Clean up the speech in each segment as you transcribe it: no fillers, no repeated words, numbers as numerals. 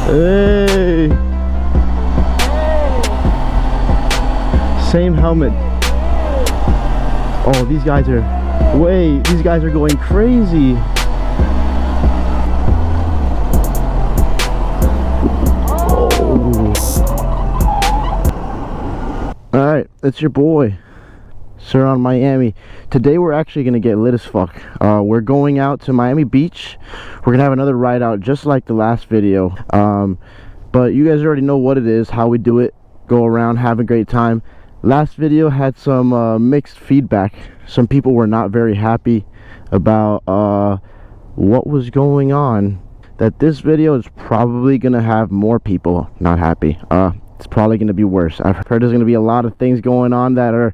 Hey! Same helmet. Oh, these guys are... Wait, these guys are going crazy. Oh. Alright, it's your boy, Surrons, Miami. Today we're actually going to get lit as fuck. We're going out to Miami Beach. We're going to have another ride out just like the last video. But you guys already know what it is, how we do it. Go around, have a great time. Last video had some mixed feedback. Some people were not very happy about what was going on. That this video is probably going to have more people not happy. It's probably going to be worse. I've heard there's going to be a lot of things going on that are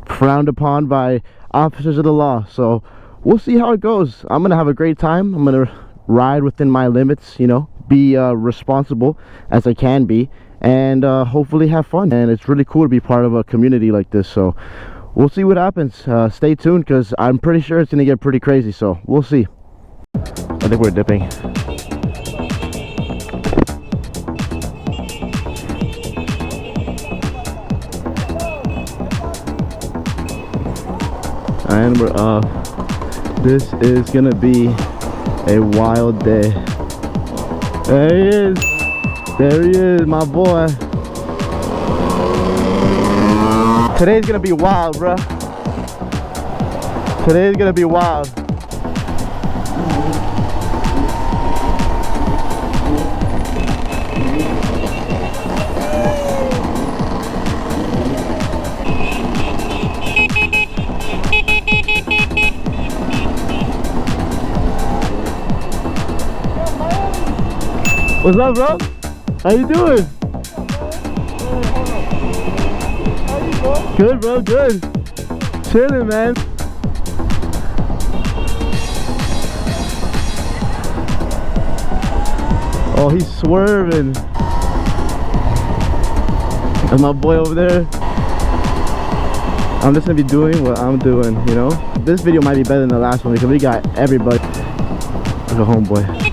frowned upon by officers of the law. So we'll see how it goes. I'm going to have a great time. I'm going to ride within my limits, you know, be responsible as I can be, and hopefully have fun. And it's really cool to be part of a community like this. So we'll see what happens. Stay tuned, because I'm pretty sure it's going to get pretty crazy. So we'll see. I think we're dipping. And we're off. This is gonna be a wild day. There he is. There he is, my boy. Today's gonna be wild, bruh. Today's gonna be wild. What's up, bro? How you doing? Good, bro, good. Chilling, man. Oh, he's swerving. And my boy over there. I'm just gonna be doing what I'm doing, you know? This video might be better than the last one because we got everybody. Look at homeboy.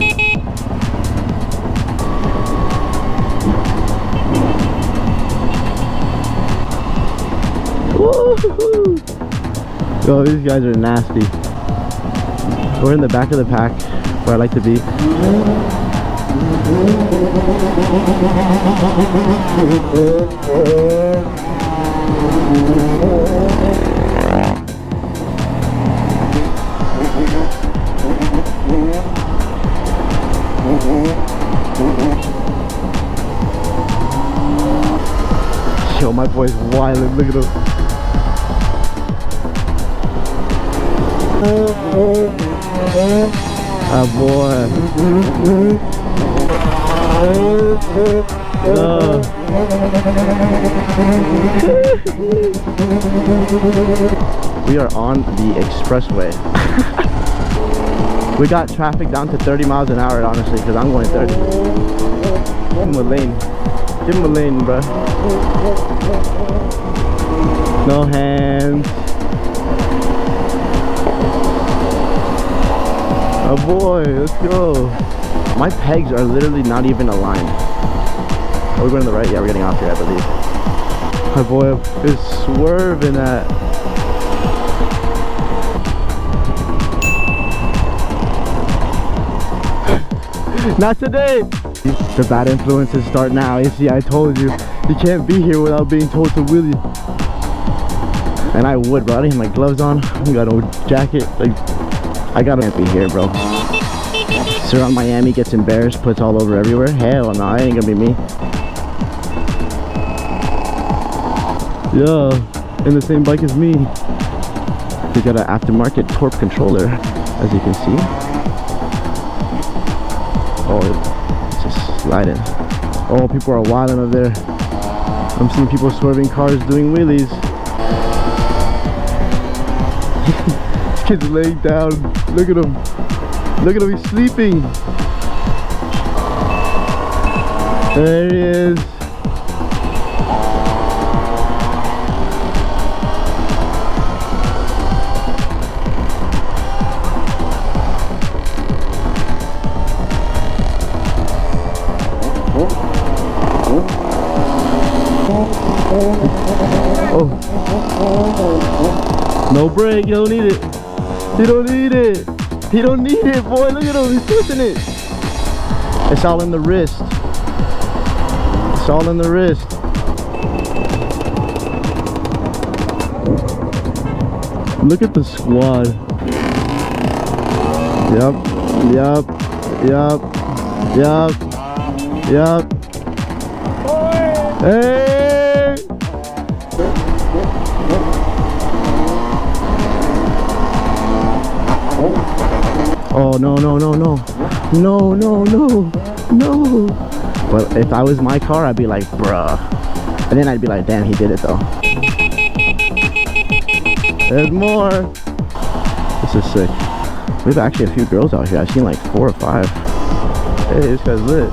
Yo, these guys are nasty. We're in the back of the pack where I like to be. Yo, my boy's wildin', look at him. Ah, boy. We are on the Expressway. We got traffic down to 30 miles an hour, honestly, because I'm going 30. Give him a lane. Give him a lane, bruh. No hands. Oh boy, let's go. My pegs are literally not even aligned. Are we going to the right? Yeah, we're getting off here, I believe. My boy is swerving at. Not today. The bad influences start now. You see, I told you, you can't be here without being told to wheelie. And I would, bro. I didn't have my gloves on. I got no jacket. Like, I gotta be here, bro. Surrons Miami gets embarrassed, puts all over everywhere. Hell no, it ain't gonna be me. Yeah, in the same bike as me. We got an aftermarket torque controller, as you can see. Oh, it's just sliding. Oh, people are wilding up there. I'm seeing people swerving cars doing wheelies. This kid's laying down. Look at him. Look at him, he's sleeping. There he is. Oh. No brake, you don't need it. You don't need it. He don't need it, boy. Look at him, he's twisting it. It's all in the wrist. It's all in the wrist. Look at the squad. Yup, yup, yup, yup, yup. Hey! Oh, no, no, no, no. No, no, no, no. But if I was my car, I'd be like, bruh. And then I'd be like, damn, he did it though. There's more. This is sick. We have actually a few girls out here. I've seen like 4 or 5. Hey, this guy's lit.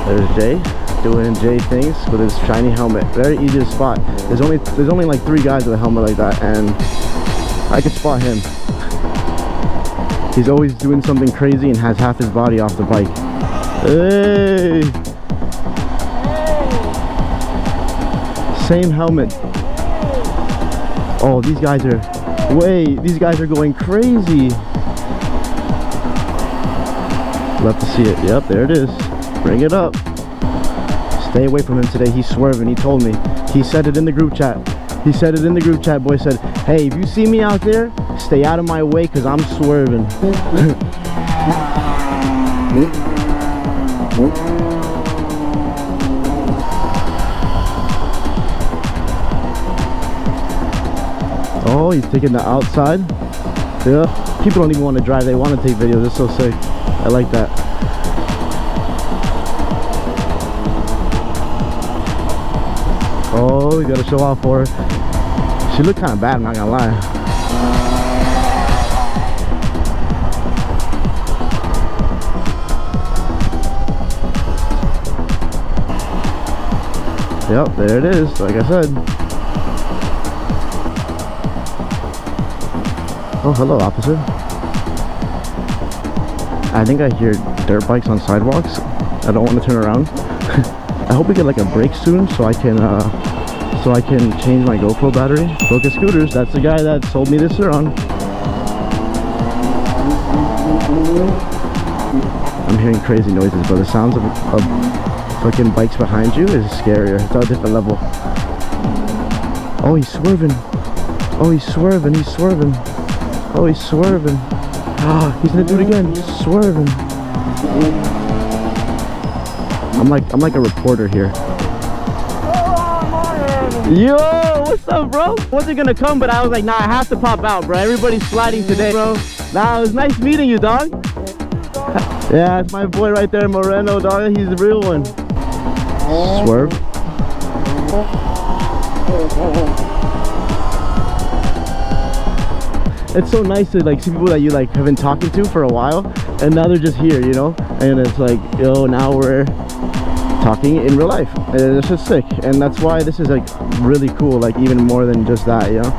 There's Jay doing Jay things with his shiny helmet. Very easy to spot. There's only like 3 guys with a helmet like that, and I could spot him. He's always doing something crazy and has half his body off the bike. Hey! Same helmet. Oh, these guys are going crazy. Love to see it. Yep, there it is. Bring it up. Stay away from him today. He's swerving. He told me. He said it in the group chat. He said it in the group chat. Boy said, hey, if you see me out there, stay out of my way because I'm swerving. Oh, he's taking the outside. Yeah. People don't even want to drive. They want to take videos. It's so sick. I like that. Oh, you gotta show off for her. She looked kind of bad, I'm not gonna lie. Yep, there it is, like I said. Oh, hello, officer. I think I hear dirt bikes on sidewalks. I don't want to turn around. I hope we get like a break soon so I can change my GoPro battery. Focus Scooters, that's the guy that sold me this Surron. I'm hearing crazy noises, but the sounds of fucking bikes behind you is scarier. It's on a different level. Oh, he's swerving. Oh, he's swerving. He's swerving. Oh, he's swerving. Oh, he's gonna do it again. He's swerving. I'm like a reporter here. Yo, what's up, bro? Wasn't gonna come, but I was like, nah, I have to pop out, bro. Everybody's sliding today, bro. Nah, it was nice meeting you, dog. Yeah, it's my boy right there, Moreno, dog. He's the real one. Swerve. It's so nice to like see people that you like have been talking to for a while, and now they're just here, you know. And it's like, yo, now we're talking in real life, and it's just sick. And that's why this is like really cool, like even more than just that, you know.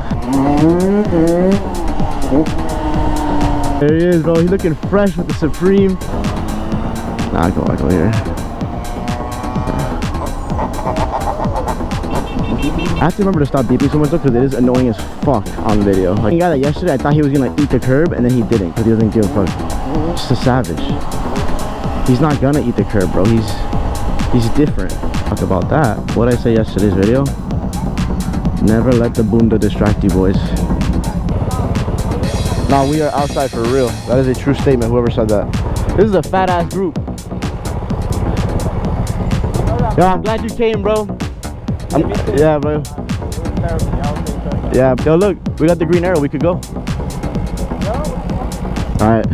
There he is, bro. He's looking fresh with the Supreme. Nah, I'll go here. I have to remember to stop beeping so much though, because it is annoying as fuck on video. Like the guy that yesterday I thought he was gonna eat the curb, and then he didn't because he doesn't give a fuck. Just a savage. He's not gonna eat the curb, bro. He's different. Talk about that. What did I say yesterday's video? Never let the bunda distract you, boys. Nah, we are outside for real. That is a true statement, whoever said that. This is a fat ass group. Yo, I'm glad you came, bro. Yeah, bro. Yeah, yo, look, we got the green arrow. We could go. Alright.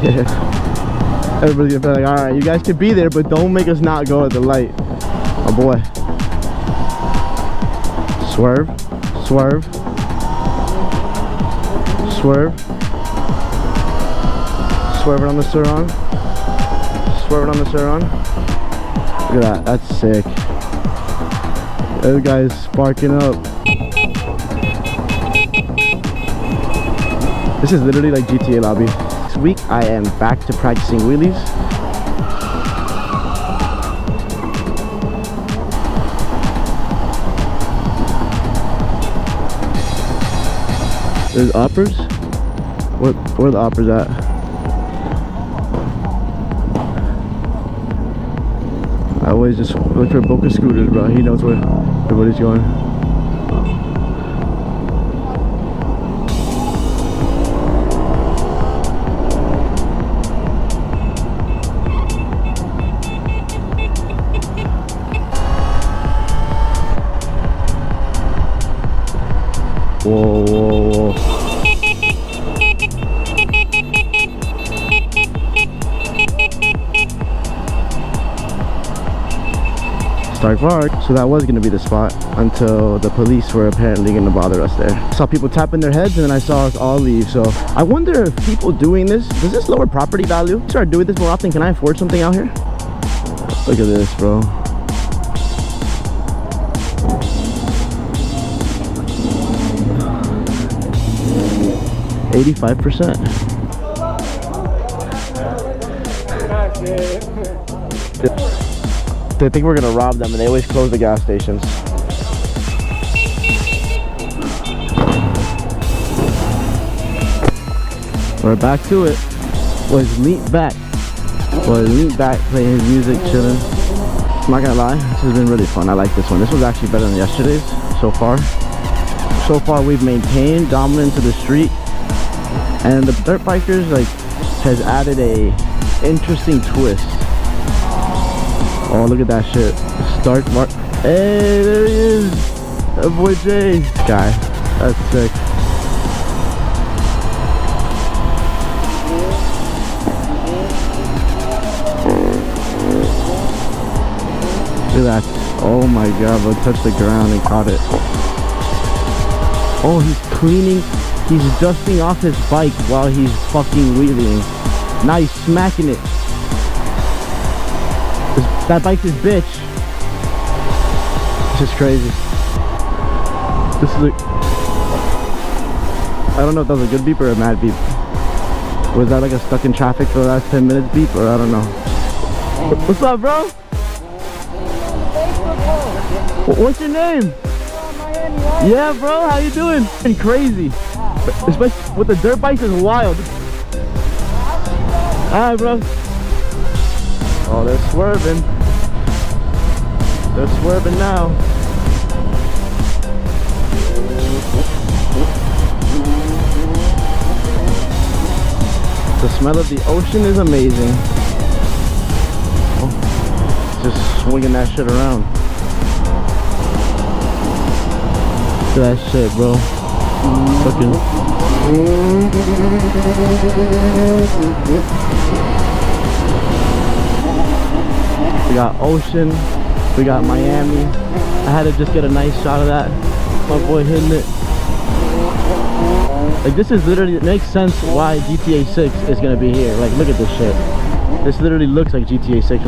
Yeah. Everybody's gonna be like, alright, you guys can be there, but don't make us not go at the light. Oh boy. Swerve. Swerve. Swerve. Swerving on the Surron. Swerving on the Surron. Look at that, that's sick. Those guys sparking up. This is literally like GTA lobby. This week I am back to practicing wheelies. There's uppers? Where are the uppers at? I always just look for Boca scooters, bro. He knows where everybody's going. Whoa, whoa, whoa. Stark Park. So that was gonna be the spot until the police were apparently gonna bother us there. I saw people tapping their heads and then I saw us all leave. So I wonder if people doing this, does this lower property value? Start doing this more often, can I afford something out here? Look at this, bro. $85%. They think we're gonna rob them and they always close the gas stations. We're back to it. Was leaned back playing his music, chilling. I'm not gonna lie, this has been really fun. I like this one. This was actually better than yesterday's so far. So far we've maintained dominance of the street, and the dirt bikers like has added a interesting twist. Oh, look at that shit. Stark Mark. Hey, there he is. That boy Jay. Guy. That's sick. Look at that. Oh my god, bro. Touched the ground and caught it. Oh, he's cleaning. He's dusting off his bike while he's fucking wheeling. Now he's smacking it. That bike's his bitch. This is crazy. This is I don't know if that was a good beep or a mad beep. Was that like a stuck in traffic for the last 10 minutes beep, or I don't know. What's up, bro? What's your name? Yeah, bro, how you doing? It's crazy. Especially with the dirt bikes, is wild. Alright, bro. Oh, they're swerving. They're swerving now. The smell of the ocean is amazing. Oh, just swinging that shit around. Look at that shit, bro. Fucking. We got ocean, we got Miami. I had to just get a nice shot of that. My boy hitting it. Like, this is literally, it makes sense why GTA 6 is gonna be here. Like, look at this shit. This literally looks like GTA 6.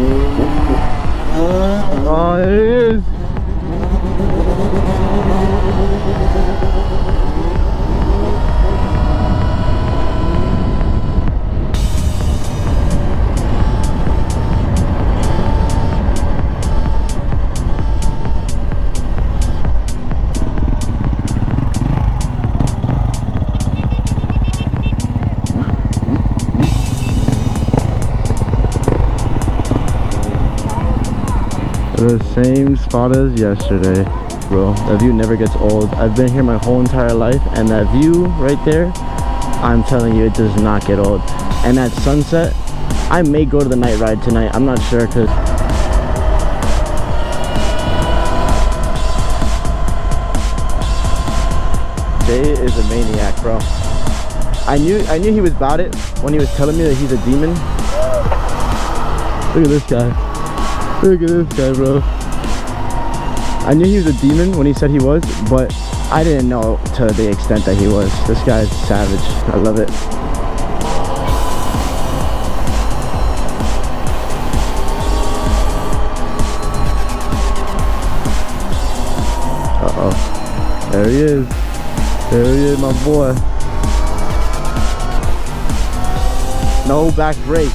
Oh, there it is. The same spot as yesterday, bro. That view never gets old. I've been here my whole entire life, and that view right there, I'm telling you, it does not get old. And that sunset, I may go to the night ride tonight. I'm not sure, because Jay is a maniac, bro. I knew he was about it when he was telling me that he's a demon. Look at this guy. Look at this guy, bro. I knew he was a demon when he said he was, but I didn't know to the extent that he was. This guy's savage. I love it. Uh-oh. There he is. There he is, my boy. No back brake.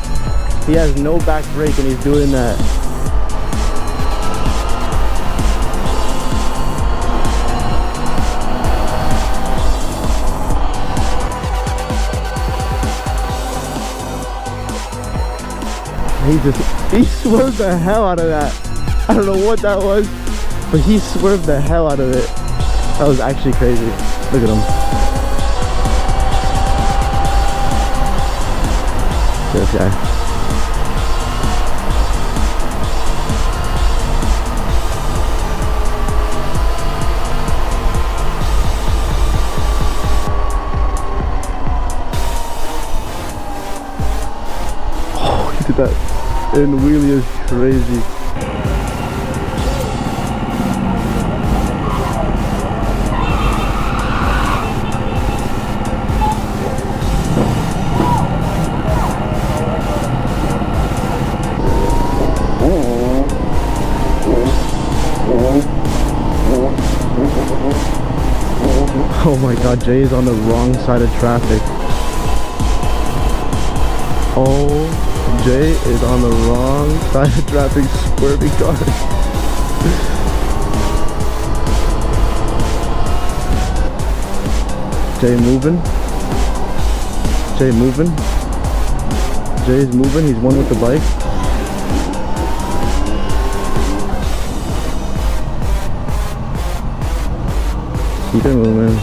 He has no back brake and he's doing that. He swerved the hell out of that. I don't know what that was, but he swerved the hell out of it. That was actually crazy. Look at him. This guy. Oh, he did that. And wheelie is crazy. Oh my god, Jay is on the wrong side of traffic. Oh, Jay is on the wrong side of traffic, swerving cars. Jay moving. Jay moving. Jay's moving, he's one with the bike. Keep it moving.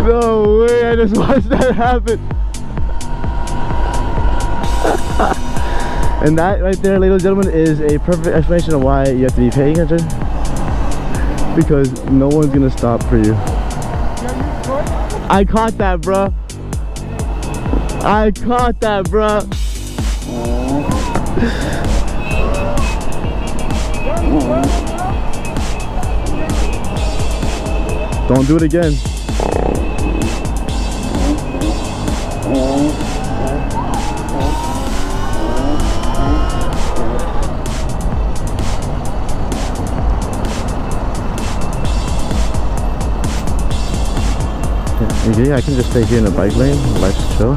No way, I just watched that happen. And that right there, ladies and gentlemen, is a perfect explanation of why you have to be paying attention. Because no one's gonna stop for you. I caught that, bruh. I caught that, bruh. Don't do it again. Yeah, I can just stay here in the bike lane. Life's chill.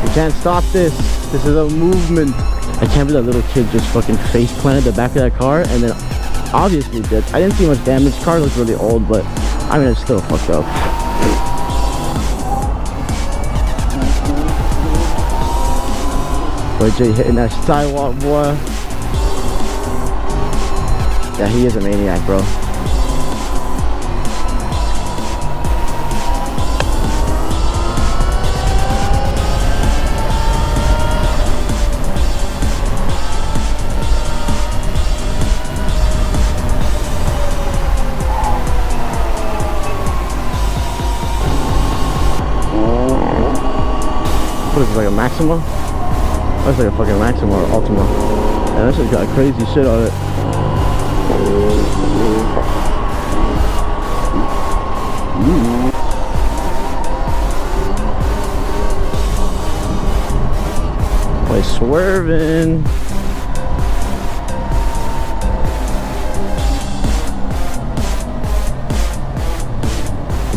You can't stop this. This is a movement. I can't believe that little kid just fucking face planted the back of that car and then obviously did. I didn't see much damage. Car looks really old, but I mean, it's still fucked up. Boy, Jay hitting that sidewalk, boy. Yeah, he is a maniac, bro. What is this, like a Maxima? That's like a fucking Maxima or Ultima. And that shit got crazy shit on it. Boy, swerving.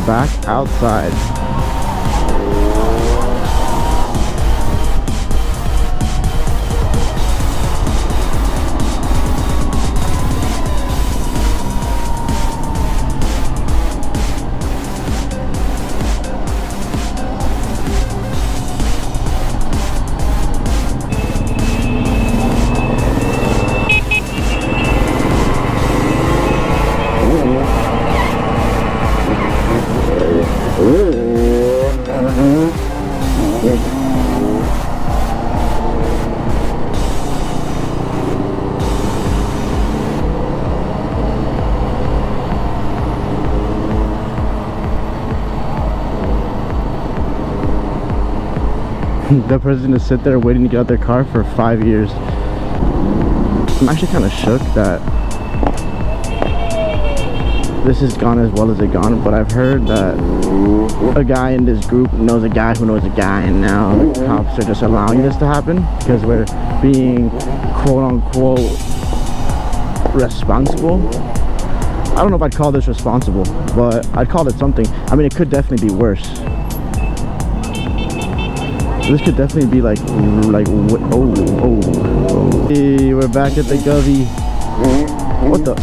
Back outside. Ooh. the person to sit there waiting to get out their car for 5 years. I'm actually kind of shook that this has gone as well as it gone, but I've heard that a guy in this group knows a guy who knows a guy, and now the cops are just allowing this to happen because we're being quote-unquote responsible. I don't know if I'd call this responsible, but I'd call it something. I mean, it could definitely be worse. This could definitely be like oh. Hey, we're back at the Govy. What the?